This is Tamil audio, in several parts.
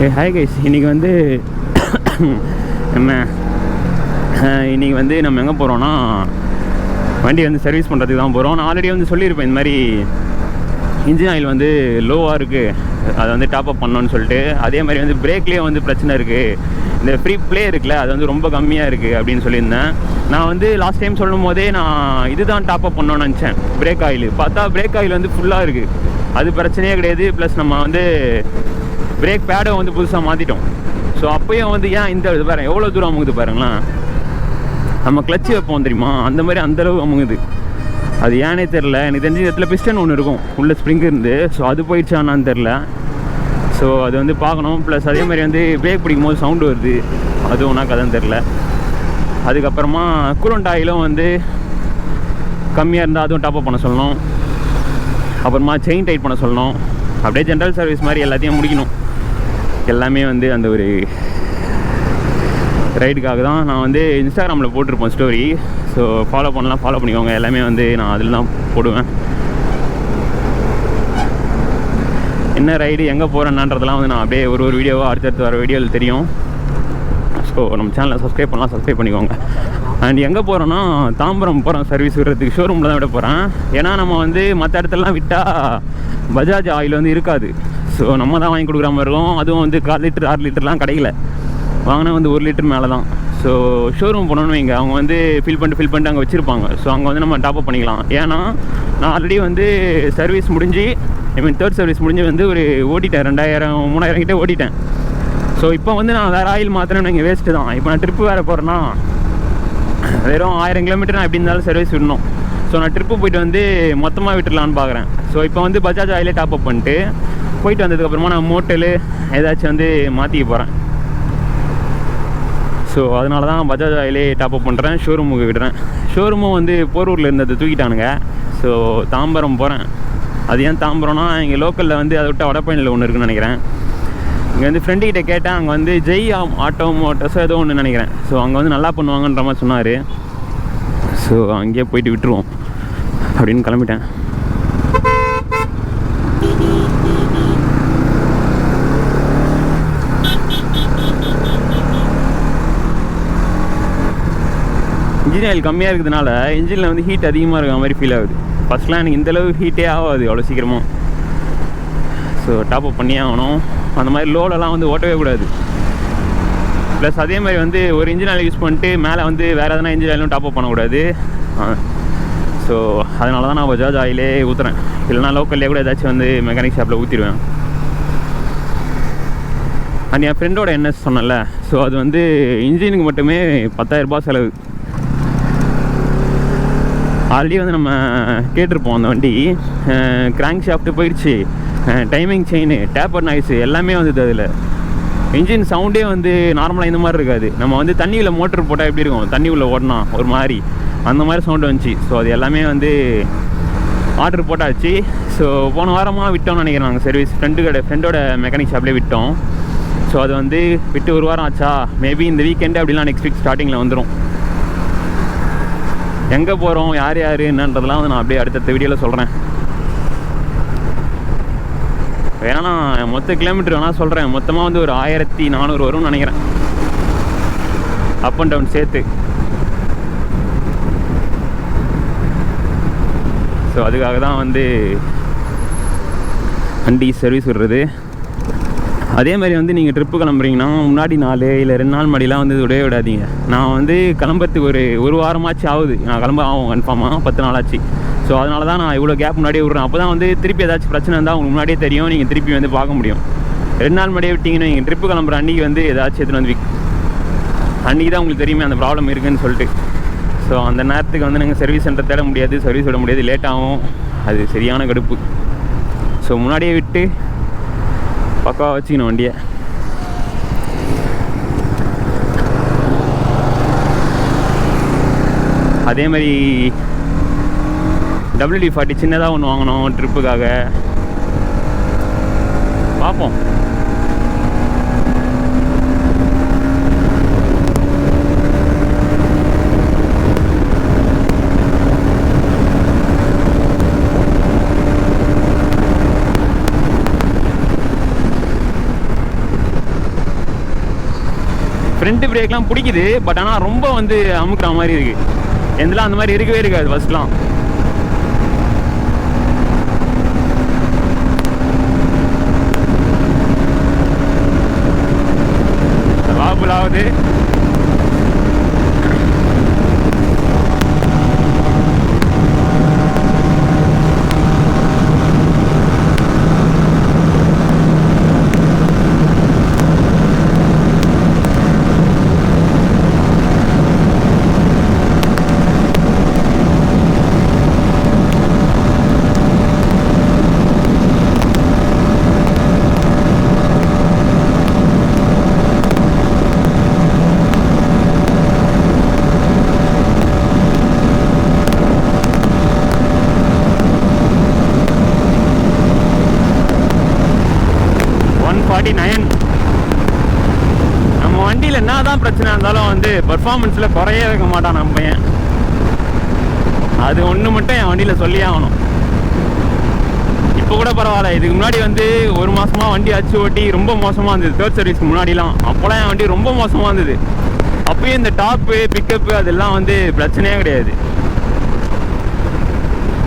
ஹாய் கைஸ், இன்றைக்கி வந்து நம்ம எங்கே போகிறோன்னா வண்டி வந்து சர்வீஸ் பண்ணுறதுக்கு தான் போகிறோம். நான் ஆல்ரெடி வந்து சொல்லியிருப்பேன் இந்த மாதிரி இன்ஜின் ஆயில் வந்து லோவாக இருக்குது, அதை வந்து டாப்அப் பண்ணணுன்னு சொல்லிட்டு. அதே மாதிரி வந்து பிரேக்லேயே வந்து பிரச்சனை இருக்குது, இந்த ஃப்ரீ ப்ளே இருக்குல்ல அது வந்து ரொம்ப கம்மியாக இருக்குது அப்படின்னு சொல்லியிருந்தேன். நான் வந்து லாஸ்ட் டைம் சொல்லும் போதே நான் இதுதான் டாப்அப் பண்ணணும்னு நினச்சேன், பிரேக் ஆயில். பார்த்தா பிரேக் ஆயில் வந்து ஃபுல்லாக இருக்குது, அது பிரச்சனையே கிடையாது. ப்ளஸ் நம்ம வந்து பிரேக் பேடை வந்து புதுசாக மாற்றிட்டோம். ஸோ அப்போயும் வந்து ஏன் இந்த இது பாருங்கள் எவ்வளோ தூரம் அமுங்குது பாருங்களேன். நம்ம கிளச்சு வைப்போம் தெரியுமா, அந்த மாதிரி அந்தளவு அமுங்குது. அது ஏன்னே தெரில. எனக்கு தெரிஞ்ச இடத்துல பிஸ்டன் ஒன்று இருக்கும் உள்ள ஸ்ப்ரிங் இருந்து, ஸோ அது போயிடுச்சானான்னு தெரில. ஸோ அது வந்து பார்க்கணும். ப்ளஸ் அதே மாதிரி வந்து பிரேக் பிடிக்கும் போது சவுண்டு வருது, அதுவும் ஒன்றா கதைன்னு தெரில. அதுக்கப்புறமா கூலண்ட் ஆயிலும் வந்து கம்மியாக இருந்தால் அதுவும் டாப்அப் பண்ண சொல்லணும். அப்புறமா செயின் டைட் பண்ண சொல்லணும். அப்படியே ஜென்ரல் சர்வீஸ் மாதிரி எல்லாத்தையும் முடிக்கணும். எல்லாமே வந்து அந்த ஒரு ரைடுக்காக தான் நான் வந்து இன்ஸ்டாகிராமில் போட்டிருப்பேன் ஸ்டோரி. ஸோ ஃபாலோ பண்ணிக்கோங்க. எல்லாமே வந்து நான் அதில் தான் போடுவேன். என்ன ரைடு எங்கே போகிறேன்னான்றதெல்லாம் வந்து நான் அப்படியே ஒரு வீடியோவாக அடுத்தடுத்து வர வீடியோவில் தெரியும். ஸோ நம்ம சேனலை சப்ஸ்கிரைப் பண்ணிக்கோங்க. அண்ட் எங்கே போகிறோன்னா தாம்பரம் போகிறோம் சர்வீஸ் விடுறதுக்கு. ஷோரூமில் தான் விட போகிறேன். ஏன்னா நம்ம வந்து மற்ற இடத்துலலாம் விட்டால் பஜாஜ் ஆயில் வந்து இருக்காது. ஸோ நம்ம தான் வாங்கி கொடுக்குற மாதிரி இருக்கும். அதுவும் வந்து 4 லிட்டர் 6 லிட்டர்லாம் கிடைக்கல, வாங்கினா வந்து 1 லிட்டர் மேலே தான். ஸோ ஷோரூம் போனோன்னு வைங்க, அவங்க வந்து ஃபில் பண்ணிட்டு அங்கே வச்சுருப்பாங்க. ஸோ அங்கே வந்து நம்ம டாப்அப் பண்ணிக்கலாம். ஏன்னா நான் ஆல்ரெடி வந்து சர்வீஸ் முடிஞ்சு தேர்ட் சர்வீஸ் முடிஞ்சு வந்து ஒரு ஓட்டிட்டேன், 2000-3000 கிட்டே ஓட்டிட்டேன். ஸோ இப்போ வந்து நான் வேறு ஆயில் மாத்திரம்னு இங்கே வேஸ்ட்டு தான். இப்போ நான் ட்ரிப்பு வேறு போகிறேன்னா வெறும் 1000 கிலோமீட்டர் நான் எப்படி இருந்தாலும் சர்வீஸ் விடணும். ஸோ நான் ட்ரிப்பு போயிட்டு வந்து மொத்தமாக விட்டுடலான்னு பார்க்குறேன். ஸோ இப்போ வந்து பஜாஜ் ஆயிலே டாப்அப் பண்ணிட்டு போயிட்டு வந்ததுக்கப்புறமா நான் மோட்டலு ஏதாச்சும் வந்து மாற்றிக்க போகிறேன். ஸோ அதனால தான் பஜாஜ் ஆயிலே டாப்அப் பண்ணுறேன், ஷோரூமுக்கு விடுறேன். ஷோரூமும் வந்து போரூரில் இருந்தது தூக்கிட்டானுங்க. ஸோ தாம்பரம் போகிறேன். அது ஏன் தாம்பரம்னா இங்கே லோக்கலில் வந்து அதை விட்டு வடப்பயனில் ஒன்று இருக்குன்னு நினைக்கிறேன். இங்கே வந்து ஃப்ரெண்டுக்கிட்ட கேட்டேன், அங்கே வந்து ஜெய் ஆட்டோ மோட்டர்ஸோ ஏதோ ஒன்று நினைக்கிறேன். ஸோ அங்கே வந்து நல்லா பண்ணுவாங்கன்ற மாதிரி சொன்னார். ஸோ அங்கேயே போயிட்டு விட்டுருவோம் அப்படின்னு கிளம்பிட்டேன். இன்ஜின் ஆயில் கம்மியாக இருக்கிறதுனால இன்ஜினில் வந்து ஹீட் அதிகமாக இருக்கிற மாதிரி ஃபீல் ஆகுது. ஃபஸ்ட்லாம் எனக்கு இந்தளவு ஹீட்டே ஆகாது அவ்வளோ சீக்கிரமாக. ஸோ டாப்அப் பண்ணியே ஆகணும். அந்த மாதிரி லோலெல்லாம் வந்து ஓட்டவே கூடாது. ப்ளஸ் அதே மாதிரி வந்து ஒரு இன்ஜின் ஆயில் யூஸ் பண்ணிட்டு மேலே வந்து வேறு எதனா இன்ஜின் ஆயிலும் டாப்அப் பண்ணக்கூடாது. ஸோ அதனால தான் நான் பஜாஜ் ஆயிலே ஊற்றுறேன். இல்லைனா லோக்கல்லே கூட ஏதாச்சும் வந்து மெக்கானிக் ஷாப்பில் ஊற்றிடுவேன். அண்ட் என் ஃப்ரெண்டோட ns சொன்னல, ஸோ அது வந்து இன்ஜினுக்கு மட்டுமே 10,000 ரூபாய் செலவு. ஆல்ரெடி வந்து நம்ம கேட்டிருப்போம் அந்த வண்டி. கிராங்க் ஷாஃப்ட்டு போயிடுச்சு, டைமிங் செயின், டேப்பர் நாய்ஸு எல்லாமே வந்தது. அதில் இன்ஜின் சவுண்டே வந்து நார்மலாக இந்த மாதிரி இருக்காது. நம்ம வந்து தண்ணியில் மோட்டர் போட்டால் எப்படி இருக்கும், தண்ணி உள்ள ஓடனா ஒரு மாதிரி அந்த மாதிரி சவுண்டு வந்துச்சு. ஸோ அது எல்லாமே வந்து ஆர்டர் போட்டாச்சு. ஸோ போன வாரமாக விட்டோம்னு நினைக்கிறேன் நாங்கள் சர்வீஸ். ஃப்ரெண்டோட மெக்கானிக் ஷாப்லேயே விட்டோம். ஸோ அது வந்து விட்டு ஒரு வாரம் ஆச்சா, மேபி இந்த வீக்கெண்டு அப்படிலாம் நெக்ஸ்ட் வீக் ஸ்டார்டிங்கில் வந்துடும். எங்கே போகிறோம், யார் என்னன்றதெல்லாம் வந்து நான் அப்படியே அடுத்தடுத்த வீடியோவில் சொல்கிறேன். வேணா நான் மொத்த கிலோமீட்டர் வேணால் சொல்கிறேன். மொத்தமாக வந்து ஒரு 1400 வரும்னு நினைக்கிறேன், அப் அண்ட் டவுன் சேர்த்து. ஸோ அதுக்காக தான் வந்து வண்டி சர்வீஸ் விடுறது. அதே மாதிரி வந்து நீங்கள் ட்ரிப்பு கிளம்புறீங்கன்னா முன்னாடி 4 இல்லை 2 நாள் முன்னாடிலாம் வந்து விடவே விடாதீங்க. நான் வந்து கிளம்புறதுக்கு ஒரு வாரமாச்சு ஆகுது. நான் கிளம்ப ஆகும் கன்ஃபார்மாக 10 நாள் ஆச்சு. ஸோ அதனால தான் நான் இவ்வளோ கேப் முன்னாடியே விட்றேன். அப்போ தான் வந்து திருப்பி ஏதாச்சும் பிரச்சனை இருந்தால் உங்களுக்கு முன்னாடியே தெரியும், நீங்கள் திருப்பி வந்து பார்க்க முடியும். 2 நாள் முன்னாடியே விட்டிங்கன்னா நீங்கள் ட்ரிப்பு கிளம்புற அன்றைக்கி வந்து ஏதாச்சும் எடுத்துன்னு வந்து அன்றைக்கி தான் உங்களுக்கு தெரியுமே அந்த ப்ராப்ளம் இருக்குதுன்னு சொல்லிட்டு. ஸோ அந்த நேரத்துக்கு வந்து நீங்கள் சர்வீஸ் சென்டர் தேட முடியாது, சர்வீஸ் விட முடியாது, லேட் ஆகும். அது சரியான கடுப்பு. ஸோ முன்னாடியே விட்டு பக்காவாக வச்சுக்கணும் வண்டியை. அதே மாதிரி WD-40 சின்னதாக ஒன்று வாங்கணும் ட்ரிப்புக்காக. பார்ப்போம். ஃப்ரண்ட் பிரேக்லாம் பிடிக்குது, பட் ஆனால் ரொம்ப வந்து அமுக்குற மாதிரி இருக்குது. எந்தெல்லாம் அந்த மாதிரி இருக்கவே இருக்காது ஃபஸ்ட்லாம். வாபுலாவது நம்ம வண்டியில் என்ன தான் பிரச்சனை இருந்தாலும் வந்து பர்ஃபார்மன்ஸில் குறைய வைக்க மாட்டான் நம்ம பையன். அது ஒன்று மட்டும் என் வண்டியில் சொல்லியே ஆகணும். இப்போ கூட பரவாயில்ல, இதுக்கு முன்னாடி வந்து ஒரு மாதமாக வண்டி அச்சு ஓட்டி ரொம்ப மோசமாக இருந்தது. தேர்ட் சர்வீஸ்க்கு முன்னாடிலாம் அப்போலாம் என் வண்டி ரொம்ப மோசமாக இருந்தது. அப்போயும் இந்த டாப்பு பிக்கப்பு அதெல்லாம் வந்து பிரச்சனையே கிடையாது.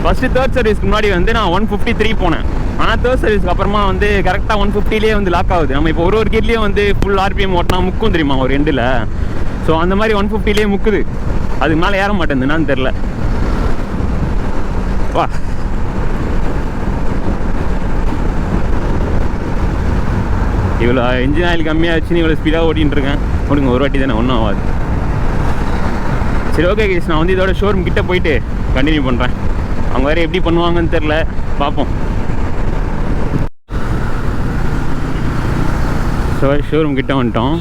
ஃபஸ்ட்டு தேர்ட் சர்வீஸ்க்கு முன்னாடி வந்து நான் 153 போனேன். ஆனால் தேர்ட் சர்வீஸ்க்கு அப்புறமா வந்து கரெக்டாக 150லேயே வந்து லாக் ஆகுது. நம்ம இப்போ ஒரு கீட்லேயும் வந்து ஃபுல் ஆர்பிஎம் ஓட்டினா முக்கும் தெரியுமா ஒரு எண்டில். ஸோ அந்த மாதிரி 150லேயே முக்குது. அதுக்கு மேலே ஏற மாட்டேங்குது, என்னன்னு தெரில. வா, இவ்வளோ இன்ஜின் ஆயில் கம்மியாக வச்சு இவ்வளோ ஸ்பீடாக ஓட்டிகிட்டு இருக்கேன். ஓடுங்க, ஒரு வாட்டி தானே, ஒன்றும் ஆகாது. சரி, ஓகே கேஸ், நான் வந்து இதோட ஷோரூம் கிட்டே போயிட்டு கண்டினியூ பண்ணுறேன். அவங்க வேறு எப்படி பண்ணுவாங்கன்னு தெரில, பார்ப்போம். ஸோ ஷோரூம் கிட்டே வந்துட்டோம்.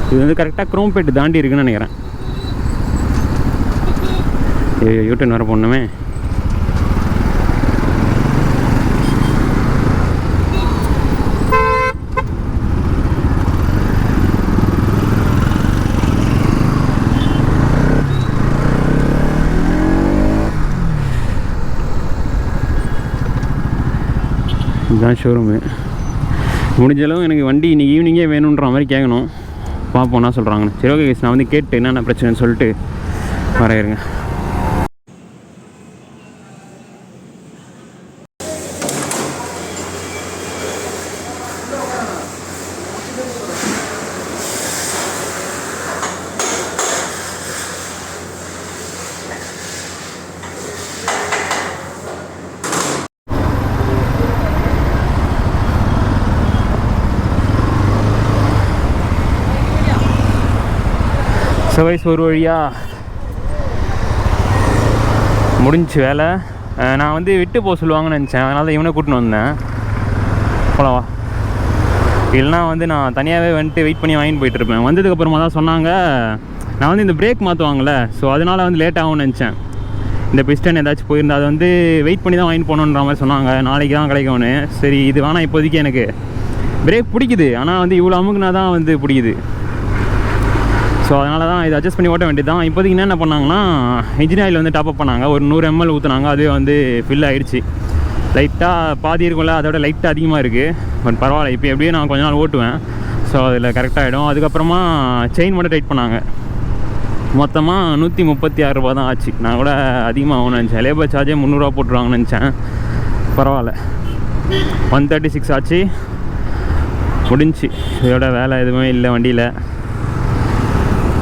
இது வந்து கரெக்டாக குரோம்பேட்டு தாண்டி இருக்குன்னு நினைக்கிறேன். யூட்டன் வர போடணுமே. இதுதான் ஷோரூமு. முடிஞ்சளவு எனக்கு வண்டி இன்றைக்கி ஈவினிங்கே வேணுன்ற மாதிரி கேட்கணும். பார்ப்போம் என்ன சொல்கிறாங்கன்னு. சரி, ஓகே கேஸ், நான் வந்து கேட்டு என்னென்ன பிரச்சனைன்னு சொல்லிட்டு வரையிருங்க. ஒரு வழியாக முடிஞ்சு வேலை. நான் வந்து விட்டு போக சொல்லுவாங்கன்னு நினச்சேன், அதனால தான் இவனை கூட்டின்னு வந்தேன். போலவா, இல்லைனா வந்து நான் தனியாகவே வந்துட்டு வெயிட் பண்ணி வாங்கிட்டு போயிட்டுருப்பேன். வந்ததுக்கப்புறமா தான் சொன்னாங்க நான் வந்து இந்த பிரேக் மாற்றுவாங்கள்ல, ஸோ அதனால் வந்து லேட் ஆகும்னு நினச்சேன். இந்த பிஸ்டன் ஏதாச்சும் போயிருந்தா அதை வந்து வெயிட் பண்ணி தான் வாங்கிட்டு போகணுன்ற மாதிரி சொன்னாங்க. நாளைக்கு தான் கிடைக்கும்னு. சரி, இது வேணாம், இப்போதைக்கு எனக்கு பிரேக் பிடிக்குது, ஆனால் வந்து இவ்வளோ அமுக்குனா தான் வந்து பிடிக்குது. ஸோ அதனால தான் இதை அட்ஜஸ்ட் பண்ணி ஓட்ட வேண்டியது தான். இப்போதைக்கு என்ன பண்ணாங்கன்னா, இன்ஜின் ஆயில் வந்து டாப்அப் பண்ணாங்க. ஒரு 100 ml ஊற்றுனாங்க. அதுவே வந்து ஃபில் ஆகிடுச்சு. லைட்டாக பாதி இருக்கும்ல, அதோட லைட்டாக அதிகமாக இருக்குது. பட் பரவாயில்ல, இப்போ எப்படியும் நான் கொஞ்ச நாள் ஓட்டுவேன். ஸோ அதில் கரெக்டாகிடும். அதுக்கப்புறமா செயின் மட்டும் டைட் பண்ணாங்க. மொத்தமாக 136 ரூபா தான் ஆச்சு. நான் கூட அதிகமாக ஆகும்னு நினச்சேன். லேபர் சார்ஜே 300 ரூபா போட்டுருவாங்கன்னு நினச்சேன். பரவாயில்ல, 136 ஆச்சு, முடிஞ்சு. இதோட வேலை எதுவுமே இல்லை வண்டியில்.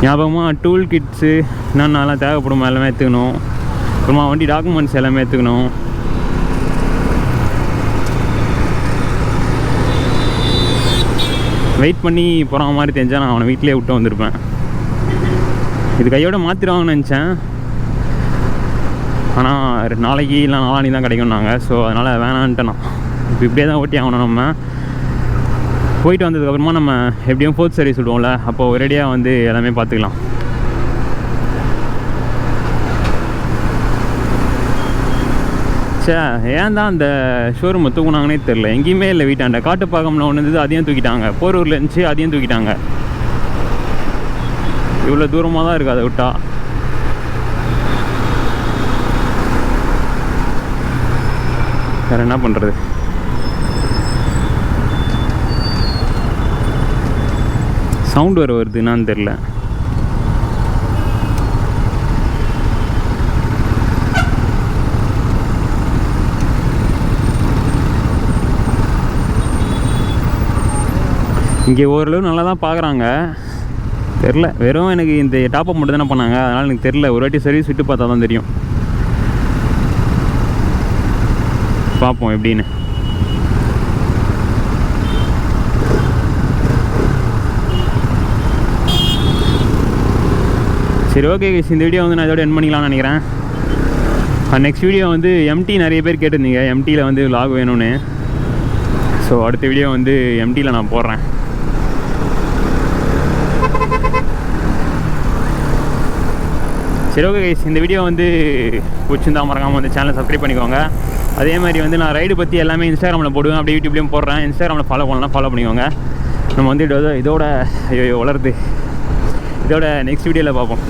ஞாபகமாக டூல் கிட்ஸு என்னென்னலாம் தேவைப்படும் எல்லாமே எடுத்துக்கணும். அப்புறமா வண்டி டாக்குமெண்ட்ஸ் எல்லாமே எடுத்துக்கணும். வெயிட் பண்ணி போகிற மாதிரி தெரிஞ்சால் நான் அவனை வீட்டிலே விட்டு வந்திருப்பேன். இது கையோடு மாற்றிடுவாங்கன்னு நினச்சேன். ஆனால் நாளைக்கு இல்லை நாளானி தான் கிடைக்கும்னாங்க. ஸோ அதனால் வேணான்ட்டு நான் இப்போ இப்படியே தான் ஓட்டி ஆகணும். நம்ம போயிட்டு வந்ததுக்கப்புறமா நம்ம எப்படியும் 4th சர்வீஸ் விடுவோம்ல, அப்போது ஒரேடியாக வந்து எல்லாமே பார்த்துக்கலாம். சே, ஏன் தான் அந்த ஷோரூமை தூக்குனாங்கன்னே தெரில. எங்கேயுமே இல்லை. வீட்டாண்ட காட்டுப்பாக்கம்ல ஒன்று இருந்தது, அதையும் தூக்கிட்டாங்க. போரூரில் இருந்துச்சு, அதையும் தூக்கிட்டாங்க. இவ்வளோ தூரமாக தான் இருக்குது, அதை விட்டா. வேறு என்ன பண்ணுறது? சவுண்டு வர வருது என்னான்னு தெரில. இங்கே ஓரளவு நல்லா தான் பார்க்குறாங்க, தெரில. வெறும் எனக்கு இந்த டாப்அப் மட்டும் தானே பண்ணாங்க, அதனால் எனக்கு தெரில. ஒரு வாட்டி சர்வீஸ் விட்டு பார்த்தா தான் தெரியும். பார்ப்போம் எப்படின்னு. சரி, ஓகே கைஸ், இந்த வீடியோ வந்து நான் இதோட எண்ட் பண்ணிக்கலாம்னு நினைக்கிறேன். நெக்ஸ்ட் வீடியோ வந்து எம்டி நிறைய பேர் கேட்டிருந்தீங்க, எம்டியில் வந்து vlog வேணும்னு. ஸோ அடுத்த வீடியோ வந்து எம்டியில் நான் போடுறேன். சரி, ஓகே கைஸ், இந்த வீடியோ வந்து பிடிச்சிருந்தா மறக்காமல் வந்து சேனலை சப்ஸ்கிரைப் பண்ணிக்கோங்க. அதே மாதிரி வந்து நான் ரைடு பற்றி எல்லாமே இன்ஸ்டாகிராமில் போடுவேன், அப்படியே யூடியூப்லேயும் போடுறேன். இன்ஸ்டாகிராமில் ஃபாலோ பண்ணலாம், ஃபாலோ பண்ணிக்கோங்க. நம்ம வந்து இதோட வளருது. இதோட நெக்ஸ்ட் வீடியோவில் பார்ப்போம்.